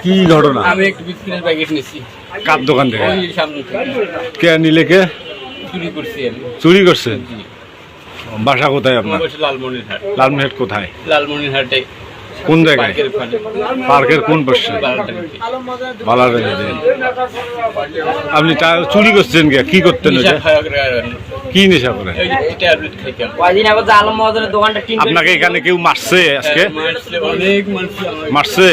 কি ঘটনা? আমি একটু বিস্কুটের প্যাকেট নিছি। কার দোকান থেকে? ওই সামনে থেকে। কে নিলে কে? চুরি করছি আমি। চুরি করছেন? বাসা কোথায় আপনার? আমার বাসা লালমনিরহাট। লালমনিরহাট কোথায়? লালমনিরহাটে কোন জায়গায়? পার্কের ওখানে। পার্কের কোন পাশে? বারান্দাতে। বালারাইতে। আপনি চুরি করছেন কে? কি করতেন? নেশা খাওয়া করে আর কি নেশা করে? এই যে ট্যাবলেট খাইতাম। কয়দিন আগে যে আলম মহাজনের দোকানটা টিন আপনাকে এখানে কেউ মারছে আজকে? মারছে, অনেক মারছে আমাকে। মারছে?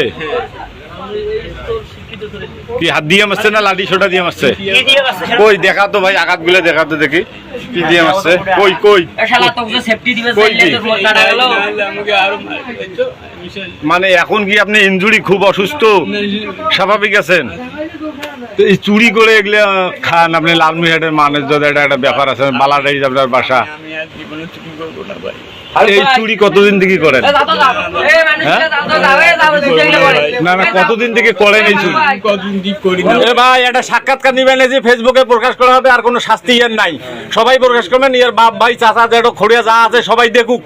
কি হাত দিয়ে মারছে না লাঠি সোটা দিয়ে মারছে? কই দেখা তো ভাই, আঘাত গুলো দেখা তো দেখি। কি দিয়ে মারছে? কই কই? শালা তো সেফটি দিবে কই কি? চাইলে তোর কাটা গেল। নাহলে আমাকে আরো মারবে তো। মানে এখন কি আপনি ইনজুরি খুব অসুস্থ? স্বাভাবিক আছেন? তো এই চুরি করে এগুলো খান আপনি? লালমনিরহাটের মানুষ যদি একটা ব্যাপার আছে, বালাডাই আপনার বাসা। আমি আর জীবনে চুরি করবো না ভাই। এই চুরি কতদিন থেকে করেন? না না, কতদিন থেকে করেন এই চুরি? কতদিন দিক করি না। এ ভাই একটা সাক্ষাৎকার নিবেন, যে ফেসবুকে প্রকাশ করা হবে, আর কোনো শাস্তি এর নাই। সবাই প্রকাশ করবেন, এর বাপ ভাই চাচা যেটা খড়িয়া যা আছে সবাই দেখুক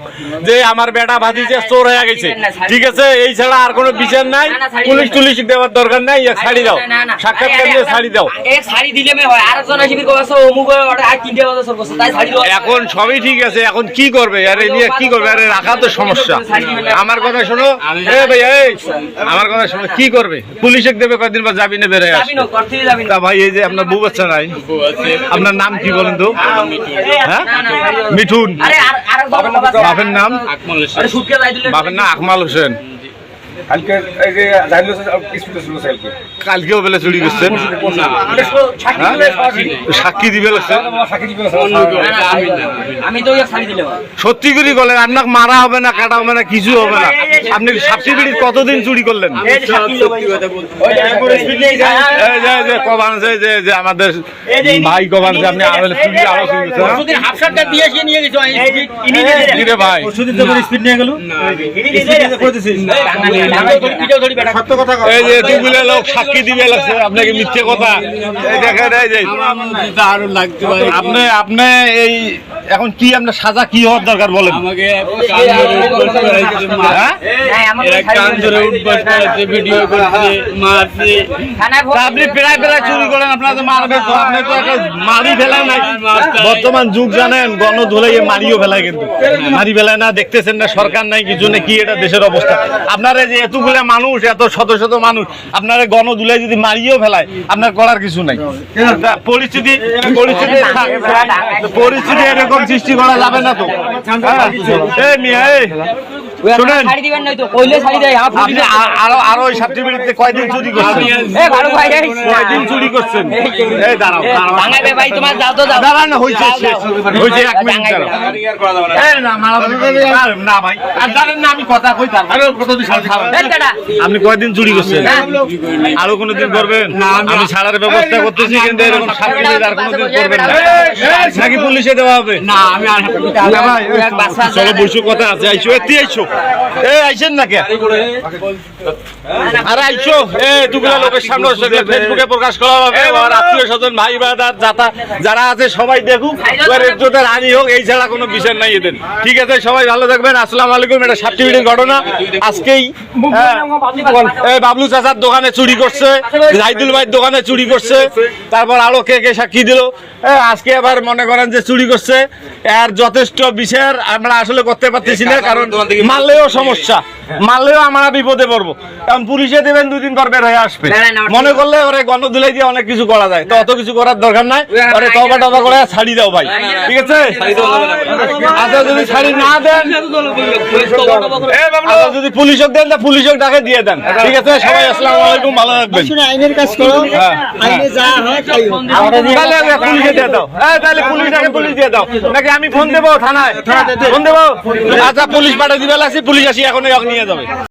যে আমার বেটা ভাতিজে চোর হয়ে গেছে। ঠিক আছে, এই ছাড়া আর কোনো বিচার নাই। পুলিশ টুলিশ দেওয়ার দরকার নাই, ছাড়ি দাও, সাক্ষাৎকার দিয়ে ছাড়ি দাও। শাড়ি দিলে হয় আরেকজন আসবে কইছে অমুক আর 3 বছর করছে তাই শাড়ি দাও। এখন সবই ঠিক আছে, এখন কি করবে? আরে নিয়ে কি করবে? আরে রাখা তো সমস্যা। আমার কথা শোনো, এ ভাই এই আমার কথা শোনো, কি করবে? পুলিশে দেবে কয়েকদিন বা যাবি না বেড়ে আসবে। তা ভাই এই যে আপনার বউ বাচ্চা নাই, বউ আছে। আপনার নাম কি বলেন তো? হ্যাঁ, মিঠুন। আরে আরেকজন বাপের নাম? আকমল হোসেন। আরে সুটকে যাই দিলে বাপের নাম আকমাল হোসেন। কালকে এই যে জাহিদুল স্পিড ছিল কালকে কালকেও বেলা চুরি করছেন? সাক্ষী দিবে লাগছেন? আমি তো শাড়ি দিলে সত্যি করে বলেন, আপনাকে মারা হবে না, কাটা হবে না, কিছু হবে না। আপনি সাবসিডি কতদিন চুরি করলেন? সত্যি কথা বলতে। এই যে কবান আছে, যে আমাদের ভাই কবান আছে, আপনি চুরি আরো চুরি করছেন। হাফশাটটা দিয়ে সে নিয়ে গেছে ইনি কি রে ভাই? স্পিড নিয়ে গেল সত্য কথা এই যে এতগুলো লোক সাক্ষী দিবে লাগছে, আপনাকে মিথ্যে কথা। এই দেখেন, এই যে আমার মনে হয় আরো লাগতে পারে। আপনি এই এখন কি আপনার সাজা কি হওয়ার দরকার বলেন? আমাকে কান ধরে উঠবাস করাইছে, হ্যাঁ? এরা কান ধরে উঠবাস করাইছে, ভিডিও করছে, মারছে। তা আপনি প্রায় প্রায় চুরি করেন, আপনার তো মারবে তো, আপনি তো একটা মারি ফেলায় নাই। বর্তমান যুগ জানেন, গণ ধুলাইয়ে মারিও ফেলায়, কিন্তু মারি ফেলায় না। দেখতেছেন না সরকার নাই কিছু নেই, কি এটা দেশের অবস্থা। আপনারা যে এতগুলো মানুষ, এত শত শত মানুষ, আপনারা গণ ধুলাই যদি মারিও ফেলায়, আপনার করার কিছু নাই। পরিস্থিতি পরিস্থিতি এরকম সৃষ্টি করা যাবে না তো। এই মিয়া, এই শুনেন, শাড়ি দিবেন নাই তো কইলে শাড়ি দেয় আপনি আরো ওই সার্টিফিকেটে কয়দিন চুরি করছেন? ভালো ভাই কয়দিন চুরি করছেন? এই দাঁড়াও ভাঙাবে ভাই তোমার যাও তো যাও দাঁড়ান, হয়েছে হয়েছে, 1 মিনিট দাঁড়াও। এই না না ভাই, আর জানেন না আমি কথা কইতাম। আপনি কয়দিন চুরি করছেন? আরো কোনদিন করবেন? আমি ছাড়ার ব্যবস্থা করতেছি, কিন্তু এরকম সার্টিফিকেট আর কোনদিন করবেন না, নাকি পুলিশে দেওয়া হবে? না, আমি আর না ভাই, চলো বসু, কথা আছে। আইসো, এতে আইসো, এই আইসেন না কে? আরে আইসো, দুগুলা লোকের সামনে ফেসবুকে প্রকাশ করা হবে, আর আত্মীয় স্বজন ভাই বাদার যারা আছে সবাই দেখুক, ইজ্জতের হানি হোক, এই ছাড়া কোনো বিষয় নাই এদের। ঠিক আছে, সবাই ভালো থাকবেন। আসসালামু আলাইকুম। এটা সার্টিফিকেটের ঘটনা আজকেই। বাবলু চাচার দোকানে চুরি করছে, জাহিদুল ভাইয়ের দোকানে চুরি করছে, তারপর আরো কে কে সাক্ষী দিল। আজকে আবার মনে করেন যে চুরি করছে, এর যথেষ্ট বিচার আমরা আসলে করতে পারতেছি না, কারণ মারলেও সমস্যা, মারলেও আমরা বিপদে পড়বো। কারণ পুলিশে দেবেন, 2 দিন পর বের হয়ে আসবে। মনে করলে ওরে গণধুলাই দিয়ে অনেক কিছু করা যায়, তো অত কিছু করার দরকার নাই। ওরে তবা টবা করে ছাড়ি দাও ভাই, ঠিক আছে? আচ্ছা, যদি ছাড়ি না দেন, আচ্ছা যদি পুলিশক দেন, তা পুলিশক ডাকে দিয়ে দেন। ঠিক আছে, সবাই আসসালামু আলাইকুম, ভালো থাকবেন। আইনের কাজ করো, আইনে যা হয় তাহলে পুলিশে দিয়ে দাও। তাহলে পুলিশটাকে পুলিশ দিয়ে দাও, নাকি আমি ফোন দেবো থানায়? ফোন দেবো? আচ্ছা, পুলিশ পাঠিয়ে দিবে লাগছে, পুলিশ আসি এখন নিয়ে যাবে।